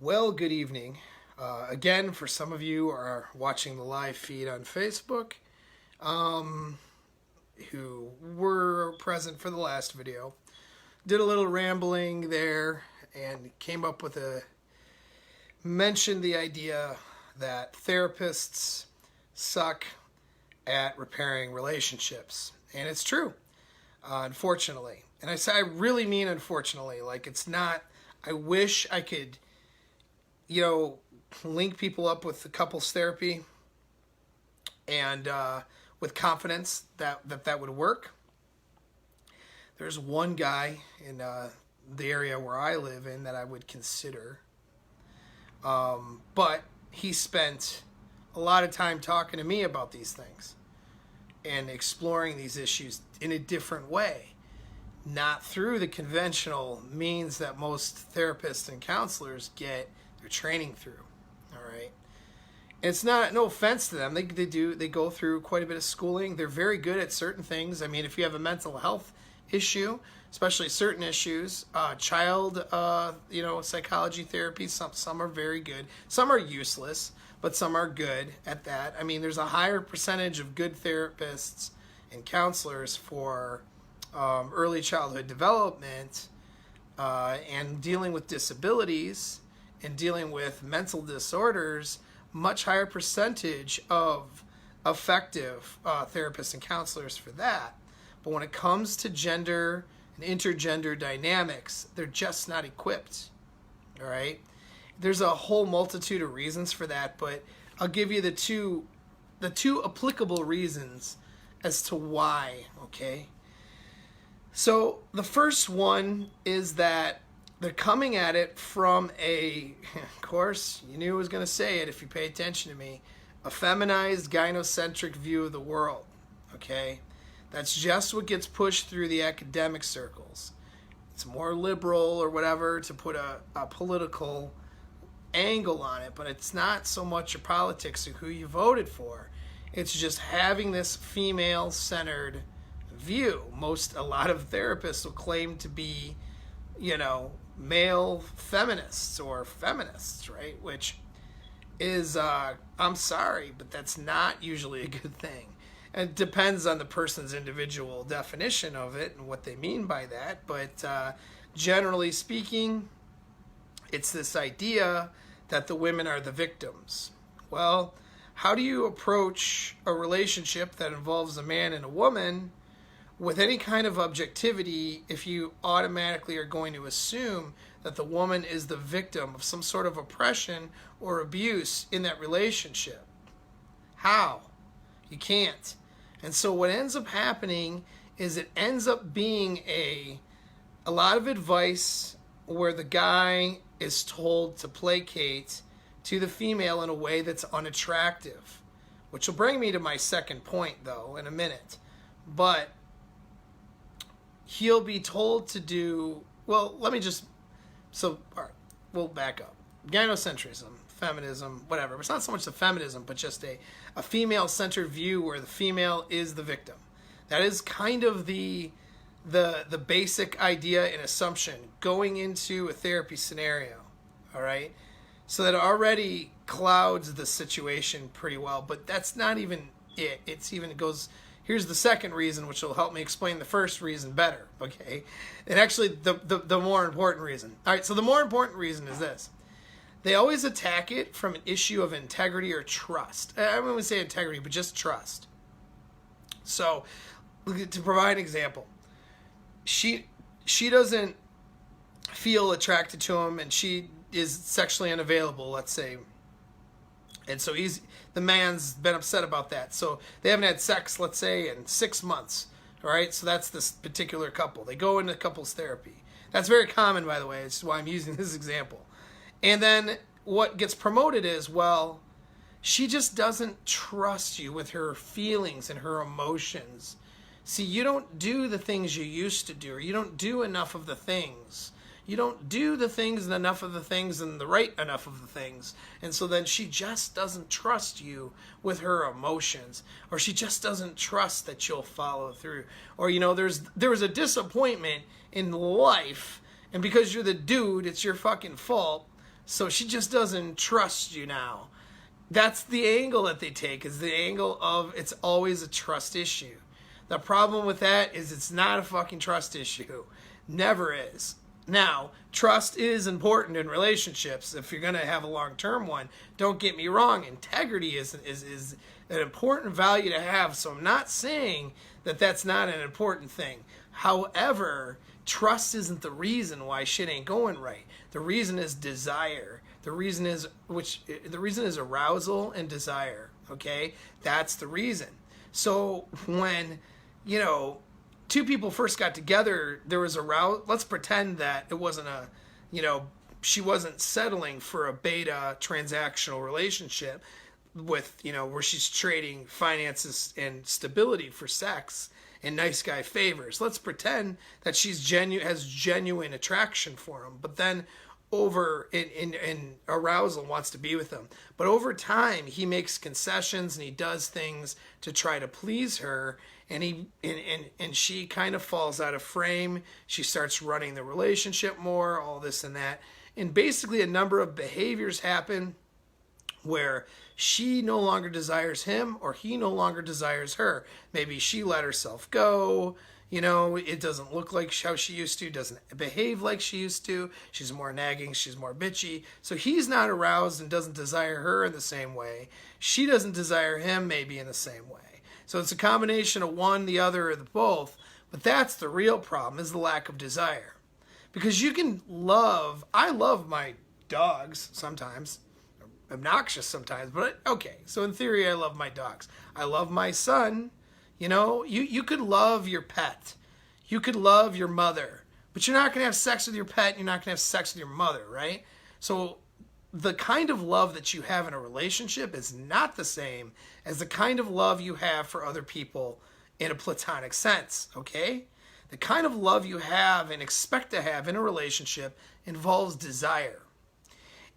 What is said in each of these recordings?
Well, good evening. Again, for some of you who are watching the live feed on Facebook, um, who were present for the last video, did a little rambling there and came up with mentioned the idea that therapists suck at repairing relationships. And it's true, unfortunately. And I really mean unfortunately. Like, it's not, I wish I could link people up with the couples therapy and with confidence that would work. There's one guy in the area where I live in that I would consider, but he spent a lot of time talking to me about these things and exploring these issues in a different way, not through the conventional means that most therapists and counselors get their training through. All right, it's no offense to them. They go through quite a bit of schooling. They're very good at certain things. I mean, if you have a mental health issue, especially certain issues, child psychology therapy, some are very good, some are useless, but some are good at that. I mean, there's a higher percentage of good therapists and counselors for early childhood development and dealing with disabilities and dealing with mental disorders, much higher percentage of effective therapists and counselors for that. But when it comes to gender and intergender dynamics, they're just not equipped. All right? There's a whole multitude of reasons for that, but I'll give you the two applicable reasons as to why, okay? So the first one is that they're coming at it from of course, you knew I was going to say it if you pay attention to me, a feminized, gynocentric view of the world, okay? That's just what gets pushed through the academic circles. It's more liberal or whatever to put a political angle on it, but it's not so much your politics or who you voted for. It's just having this female-centered view. A lot of therapists will claim to be, male feminists or feminists, right? Which is, I'm sorry, but that's not usually a good thing. And it depends on the person's individual definition of it and what they mean by that. But generally speaking, it's this idea that the women are the victims. Well, how do you approach a relationship that involves a man and a woman with any kind of objectivity if you automatically are going to assume that the woman is the victim of some sort of oppression or abuse in that relationship? How? You can't. And so what ends up happening is it ends up being a lot of advice where the guy is told to placate to the female in a way that's unattractive, which will bring me to my second point, though, in a minute. But he'll be told to do, well, all right, we'll back up. Gynocentrism, feminism, whatever. It's not so much the feminism, but just a female-centered view where the female is the victim. That is kind of the basic idea and assumption going into a therapy scenario, all right? So that already clouds the situation pretty well, but that's not even it. It goes, here's the second reason, which will help me explain the first reason better, okay? And actually, the more important reason. All right, so the more important reason is this. They always attack it from an issue of integrity or trust. I wouldn't say integrity, but just trust. So, to provide an example, she doesn't feel attracted to him, and she is sexually unavailable, let's say. And so the man's been upset about that. So they haven't had sex, let's say, in 6 months. All right, so that's this particular couple. They go into couples therapy. That's very common, by the way. It's why I'm using this example. And then what gets promoted is, well, she just doesn't trust you with her feelings and her emotions. See, you don't do the things you used to do, or you don't do enough of the things. You don't do the things and enough of the things and the right enough of the things. And so then she just doesn't trust you with her emotions, or she just doesn't trust that you'll follow through. Or, there was a disappointment in life, and because you're the dude, it's your fucking fault. So she just doesn't trust you now. That's the angle that they take, is the angle of it's always a trust issue. The problem with that is it's not a fucking trust issue. Never is. Now, trust is important in relationships if you're going to have a long-term one. Don't get me wrong. Integrity is an important value to have. So I'm not saying that that's not an important thing. However, trust isn't the reason why shit ain't going right. The reason is desire. The reason is arousal and desire. Okay? That's the reason. So when, two people first got together, there was arousal. Let's pretend that it wasn't she wasn't settling for a beta transactional relationship with, where she's trading finances and stability for sex and nice guy favors. Let's pretend that she's has genuine attraction for him, but then over in arousal wants to be with him. But over time, he makes concessions and he does things to try to please her, and she kind of falls out of frame. She starts running the relationship more, all this and that. And basically a number of behaviors happen where she no longer desires him or he no longer desires her. Maybe she let herself go. It doesn't look like how she used to, doesn't behave like she used to. She's more nagging, she's more bitchy. So he's not aroused and doesn't desire her in the same way. She doesn't desire him maybe in the same way. So it's a combination of one, the other, or the both. But that's the real problem, is the lack of desire. Because I love my dogs sometimes. Obnoxious sometimes, but okay. So in theory, I love my dogs. I love my son. You could love your pet. You could love your mother. But you're not going to have sex with your pet. And you're not going to have sex with your mother, right? So the kind of love that you have in a relationship is not the same as the kind of love you have for other people in a platonic sense, okay? The kind of love you have and expect to have in a relationship involves desire.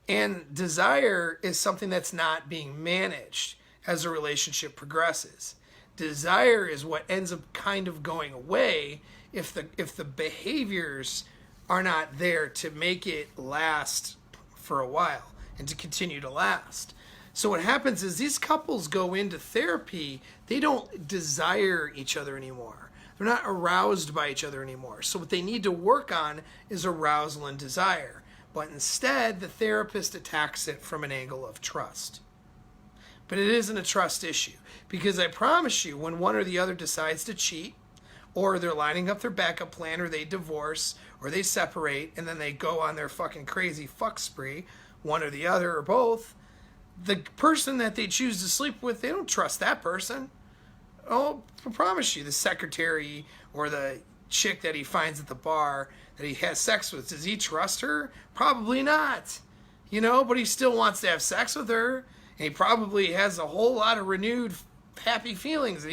And desire is something that's not being managed as a relationship progresses. Desire is what ends up kind of going away if the behaviors are not there to make it last for a while and to continue to last. So what happens is these couples go into therapy, they don't desire each other anymore. They're not aroused by each other anymore. So what they need to work on is arousal and desire. But instead, the therapist attacks it from an angle of trust. But it isn't a trust issue. Because I promise you, when one or the other decides to cheat, or they're lining up their backup plan, or they divorce, or they separate, and then they go on their fucking crazy fuck spree, one or the other, or both, the person that they choose to sleep with, they don't trust that person. Oh, I promise you, the secretary or the chick that he finds at the bar that he has sex with, does he trust her? Probably not. But he still wants to have sex with her. And he probably has a whole lot of renewed happy feelings that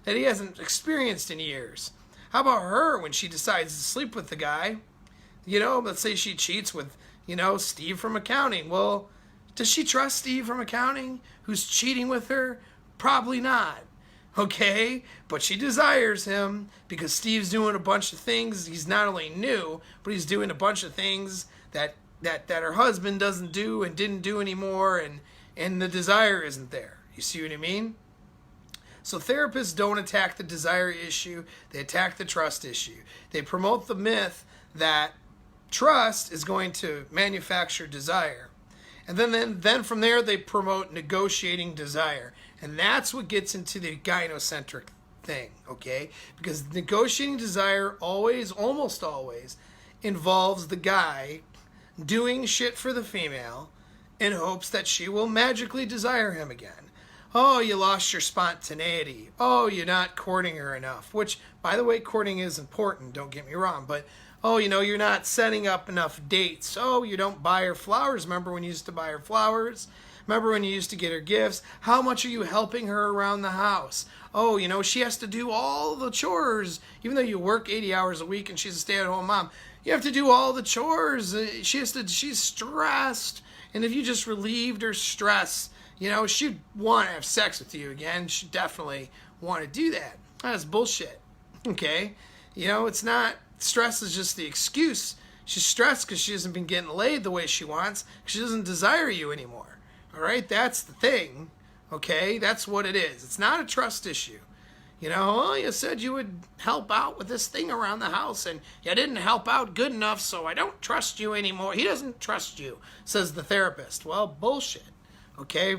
he hasn't experienced in years. How about her when she decides to sleep with the guy? Let's say she cheats with, Steve from accounting. Well, does she trust Steve from accounting who's cheating with her? Probably not. Okay? But she desires him because Steve's doing a bunch of things. He's not only new, but he's doing a bunch of things that her husband doesn't do and didn't do anymore, and the desire isn't there. You see what I mean? So therapists don't attack the desire issue. They attack the trust issue. They promote the myth that trust is going to manufacture desire. And then from there, they promote negotiating desire. And that's what gets into the gynocentric thing, okay? Because negotiating desire almost always, involves the guy doing shit for the female in hopes that she will magically desire him again. Oh, you lost your spontaneity. Oh, you're not courting her enough. Which, by the way, courting is important, don't get me wrong. But, you're not setting up enough dates. Oh, you don't buy her flowers. Remember when you used to buy her flowers? Remember when you used to get her gifts? How much are you helping her around the house? Oh, she has to do all the chores. Even though you work 80 hours a week and she's a stay-at-home mom, you have to do all the chores. She's stressed. And if you just relieved her stress, she'd want to have sex with you again. She'd definitely want to do that. That's bullshit. Okay? It's not, stress is just the excuse. She's stressed because she hasn't been getting laid the way she wants, because she doesn't desire you anymore. All right? That's the thing. Okay? That's what it is. It's not a trust issue. You know, well, you said you would help out with this thing around the house, and you didn't help out good enough, so I don't trust you anymore. He doesn't trust you, says the therapist. Well, bullshit. Okay?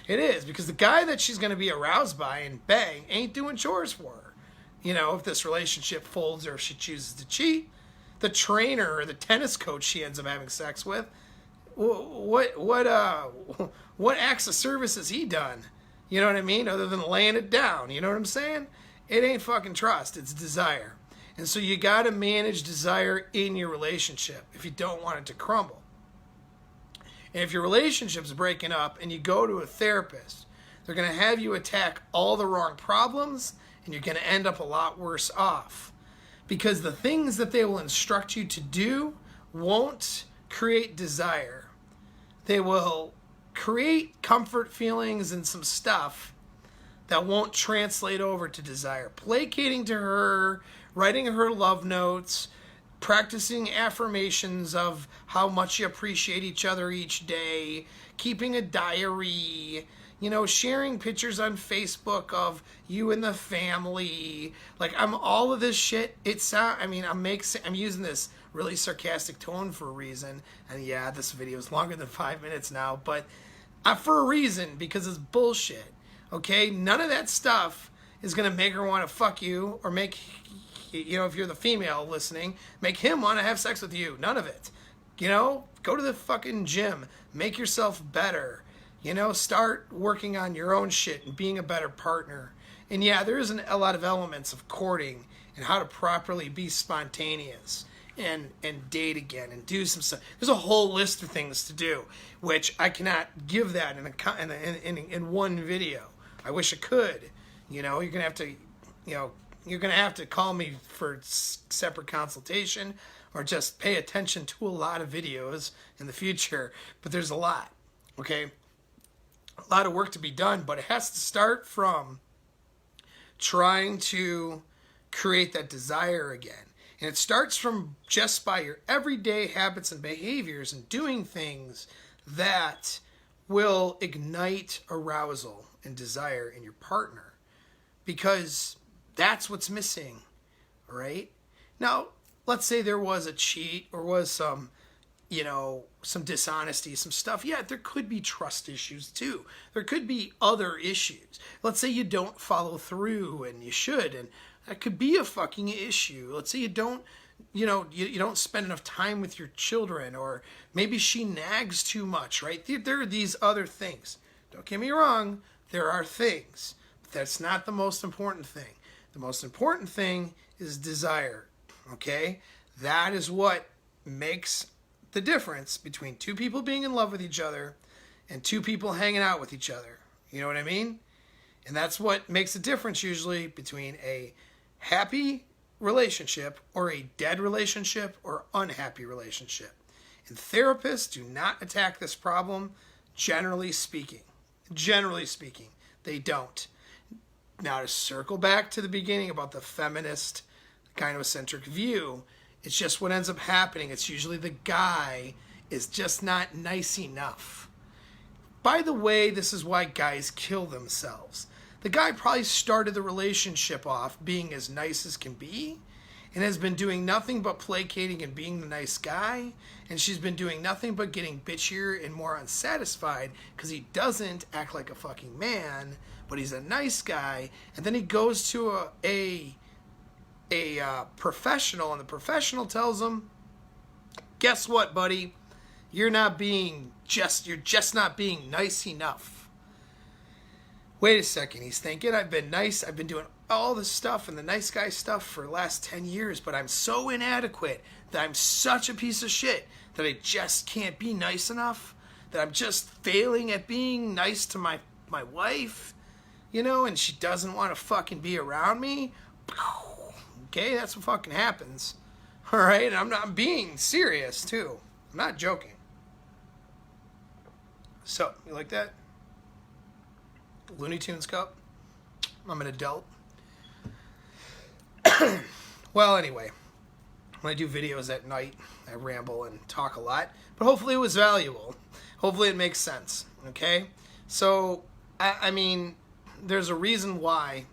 It is, because the guy that she's going to be aroused by and bang ain't doing chores for her. You know, if this relationship folds or if she chooses to cheat, the trainer or the tennis coach she ends up having sex with, what acts of service has he done? You know what I mean? Other than laying it down. You know what I'm saying? It ain't fucking trust. It's desire. And so you got to manage desire in your relationship if you don't want it to crumble. And if your relationship's breaking up and you go to a therapist, they're going to have you attack all the wrong problems, and you're going to end up a lot worse off. Because the things that they will instruct you to do won't create desire. They will create comfort feelings and some stuff that won't translate over to desire. Placating to her, writing her love notes, practicing affirmations of how much you appreciate each other each day, keeping a diary, you know, sharing pictures on Facebook of you and the family. Like, I'm all of this shit. I'm using this really sarcastic tone for a reason. And yeah, this video is longer than 5 minutes now, but for a reason, because it's bullshit. Okay? None of that stuff is going to make her want to fuck you or make, you know, if you're the female listening, make him want to have sex with you. None of it. You know? Go to the fucking gym. Make yourself better. You know? Start working on your own shit and being a better partner. And yeah, there is a lot of elements of courting and how to properly be spontaneous and date again and do some stuff. There's a whole list of things to do, which I cannot give that in one video. I wish I could. You know, you're gonna have to call me for separate consultation, or just pay attention to a lot of videos in the future. But there's a lot. Okay, a lot of work to be done, but it has to start from trying to create that desire again. And it starts from just by your everyday habits and behaviors and doing things that will ignite arousal and desire in your partner. Because that's what's missing, right? Now, let's say there was a cheat or was some dishonesty, some stuff. Yeah, there could be trust issues too. There could be other issues. Let's say you don't follow through and you should, and that could be a fucking issue. Let's say you don't spend enough time with your children, or maybe she nags too much, right? There are these other things. Don't get me wrong, there are things. But that's not the most important thing. The most important thing is desire, okay? That is what makes the difference between two people being in love with each other and two people hanging out with each other. You know what I mean? And that's what makes a difference usually between a happy relationship or a dead relationship or unhappy relationship. And therapists do not attack this problem, generally speaking. Generally speaking, they don't. Now, to circle back to the beginning about the feminist gynocentric view, it's just what ends up happening. It's usually the guy is just not nice enough. By the way, this is why guys kill themselves. The guy probably started the relationship off being as nice as can be and has been doing nothing but placating and being the nice guy, and she's been doing nothing but getting bitchier and more unsatisfied because he doesn't act like a fucking man, but he's a nice guy. And then he goes to a professional, and the professional tells him, guess what, buddy? You're just not being nice enough. Wait a second, he's thinking, I've been nice, I've been doing all this stuff and the nice guy stuff for the last 10 years, but I'm so inadequate, that I'm such a piece of shit, that I just can't be nice enough, that I'm just failing at being nice to my wife, you know, and she doesn't want to fucking be around me. Okay, that's what fucking happens. Alright, and I'm being serious too. I'm not joking. So, you like that? Looney Tunes cup? I'm an adult. Well, anyway, when I do videos at night, I ramble and talk a lot, but hopefully it was valuable. Hopefully it makes sense, okay? So, I mean, there's a reason why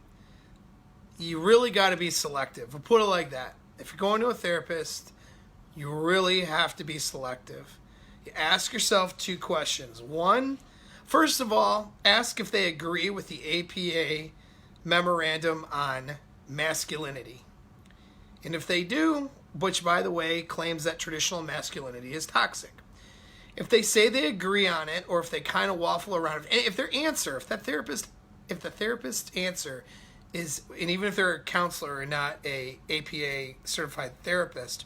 you really got to be selective. We'll put it like that. If you're going to a therapist, you really have to be selective. You ask yourself 2 questions. One, first of all, ask if they agree with the APA memorandum on masculinity. And if they do, which by the way claims that traditional masculinity is toxic, if they say they agree on it, or if they kind of waffle around, if the therapist's answer is, and even if they're a counselor and not a APA certified therapist,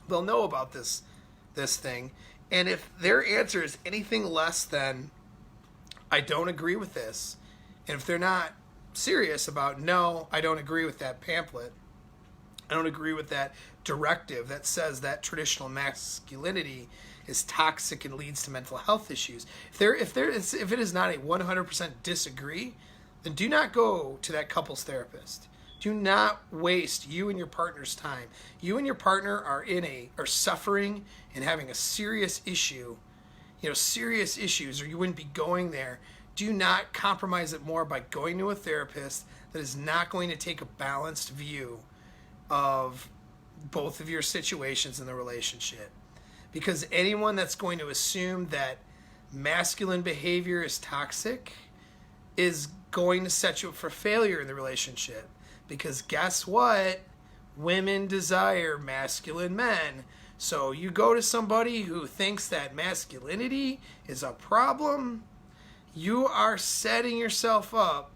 they'll know about this thing. And if their answer is anything less than, I don't agree with this, and if they're not serious about, no, I don't agree with that pamphlet, I don't agree with that directive that says that traditional masculinity is toxic and leads to mental health issues, if it is not a 100% disagree, then do not go to that couples therapist. Do not waste you and your partner's time. You and your partner are suffering and having a serious issue, serious issues, or you wouldn't be going there. Do not compromise it more by going to a therapist that is not going to take a balanced view of both of your situations in the relationship. Because anyone that's going to assume that masculine behavior is toxic is going to set you up for failure in the relationship. Because guess what? Women desire masculine men. So you go to somebody who thinks that masculinity is a problem, you are setting yourself up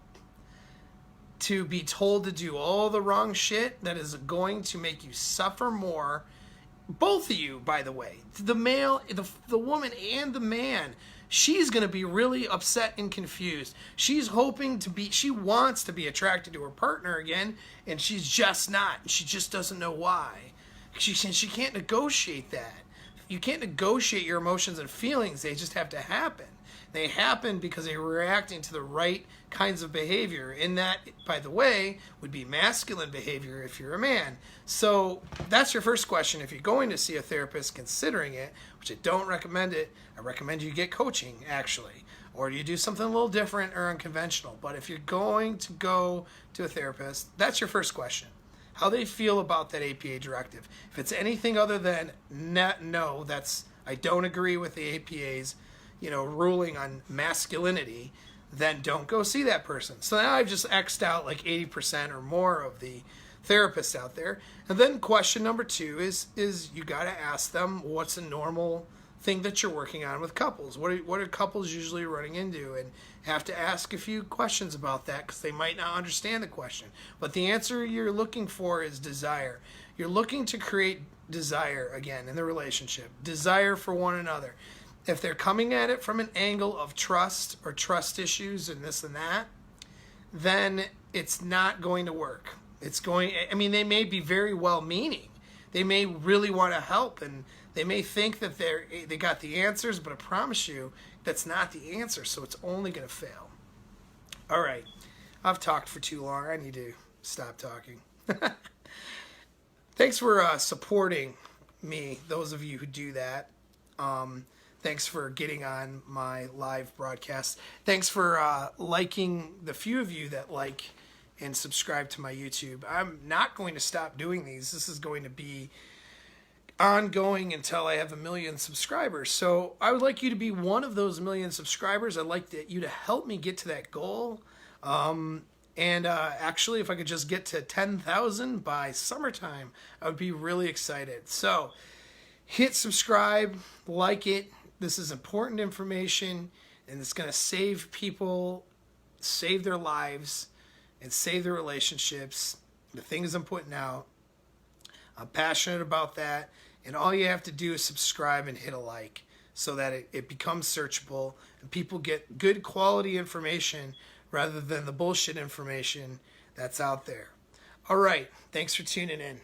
to be told to do all the wrong shit that is going to make you suffer more. Both of you, by the way, the male, the woman and the man, she's going to be really upset and confused. She wants to be attracted to her partner again, and she's just not. She just doesn't know why. She can't negotiate that. You can't negotiate your emotions and feelings. They just have to happen. They happen because they're reacting to the right kinds of behavior. And that, by the way, would be masculine behavior if you're a man. So that's your first question. If you're going to see a therapist, considering it, which I don't recommend it, I recommend you get coaching, actually. Or you do something a little different or unconventional. But if you're going to go to a therapist, that's your first question. How they feel about that APA directive. If it's anything other than no, I don't agree with the APA's ruling on masculinity, then don't go see that person. So now I've just X'd out like 80% or more of the therapists out there. And then question number 2 is you got to ask them, what's a normal thing that you're working on with couples? What are couples usually running into? And have to ask a few questions about that, because they might not understand the question. But the answer you're looking for is desire. You're looking to create desire again in the relationship. Desire for one another. If they're coming at it from an angle of trust or trust issues and this and that, then it's not going to work. They may be very well-meaning. They may really want to help, and they may think that they got the answers, but I promise you that's not the answer, so it's only going to fail. All right. I've talked for too long. I need to stop talking. Thanks for supporting me, those of you who do that. Thanks for getting on my live broadcast. Thanks for liking the few of you that like and subscribe to my YouTube. I'm not going to stop doing these. This is going to be ongoing until I have 1 million subscribers. So I would like you to be one of those 1 million subscribers. I'd like you to help me get to that goal. Actually, if I could just get to 10,000 by summertime, I would be really excited. So hit subscribe, like it. This is important information, and it's going to save people, save their lives, and save their relationships. The things I'm putting out, I'm passionate about that. And all you have to do is subscribe and hit a like so that it becomes searchable and people get good quality information rather than the bullshit information that's out there. All right. Thanks for tuning in.